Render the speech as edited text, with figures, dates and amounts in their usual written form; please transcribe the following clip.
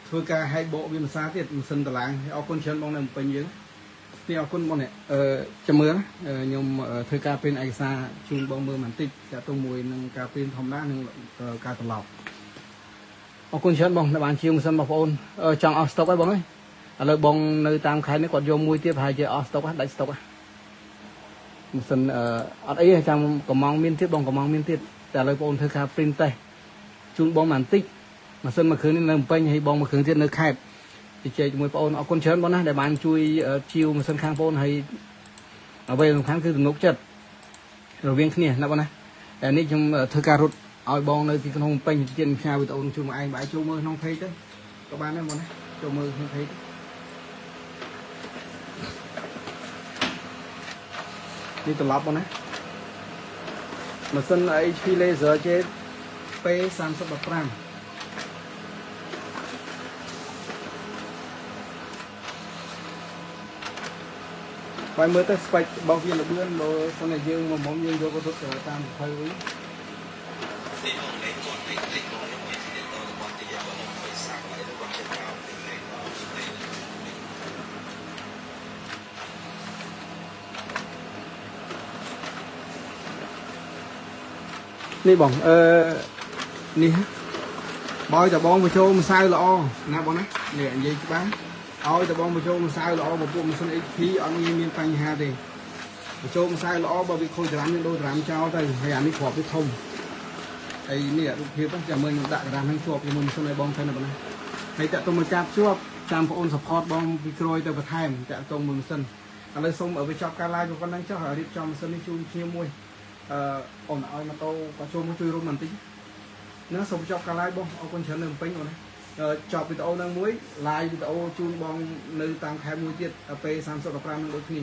ធ្វើការហែកបកវាភាសាទៀតមិនសិនតឡាងអរគុណច្រើនបងនៅពេញយើងនេះអរគុណបងនេះចាំមើលខ្ញុំធ្វើការព្រីនឯកសារជូនបងមើលបន្តិចចាក់ទៅមួយនឹងការព្រីនធម្មតានិងការត្រឡប់អរគុណច្រើនបងបានជាងមិនសិនបងប្អូនចង់អស់ស្តុកហើយបងអើយឥឡូវបងនៅតាមខេត្តនេះគាត់យកមួយទៀតប្រហែលជាអស់ស្តុកដាច់ស្តុកមិនសិនអត់អីចាំកំងមានទៀតបងកំងមានទៀតតែឥឡូវបងធ្វើការព្រីនតេស្តជូនបងបន្តិចម៉ាស៊ីនមួយគ្រឿងនេះនៅពេញហើយបងមួយគ្រឿងទៀតនៅខេត្តជជែកជាមួយបងអូនអរគុណច្រើនបងណាដែលបានជួយជាវម៉ាស៊ីនខាងបងហើយអ្វីសំខាន់គឺទំនុកចិត្តរវាងគ្នាណាបងណាតែនេះខ្ញុំធ្វើការរត់ឲ្យបងនៅទីក្នុងពេញទៀតផ្សាយវីដេអូជូនមកឯងបាយចូលមើលក្នុងเพจទៅក៏បានដែរបងណាចូលមើលក្នុងเพจនេះត្រឡប់បងណាម៉ាស៊ីន HP Laser J P3015បាយមើលទៅស្បែករបស់វាលបឿនបើសិនតែយើងមកយើងយកទៅតាម20វិញនេះបងនេះបើឲ្យតបងបញ្ចូលម្សៅល្អណាបងណានេះនិយាយច្បាស់ឲ្យតបងបញ្ចូលម្សៅល្អមកពួកម៉ាស៊ីន HP អត់មានបញ្ហាទេបញ្ចូលម្សៅល្អបើវាខូចច្រាមនឹងដូរច្រាមចោលទៅហើយអានេះគ្រាប់វាធំហើយនេះរូបភាពចាំមើលខ្ញុំដាក់ក្រាមហ្នឹងជាប់ជាមួយម៉ាស៊ីនឲ្យបងទៅណាបងណាហើយតាក់ទងមួយការជាប់តាមបងអូន support បងពីក្រោយទៅបន្ថែមតាក់ទងមួយម៉ាស៊ីនឥឡូវសូមឲ្យវាចប់ការ live ប៉ុណ្ណឹងចុះរៀបចំម៉ាស៊ីននេះជូនខ្ញុំមួយអូនឲ្យម៉ូតូក៏ចូលមកជួយរួមបន្តិចណាសូមចប់ការ live បងអរគុណច្រើននៅពេញបងណាចប់វីដេអូនឹងមួយ live វីដេអូជូនបងនៅតាមខេត្តមួយទៀតពេល30-15នឹងដូចគ្នា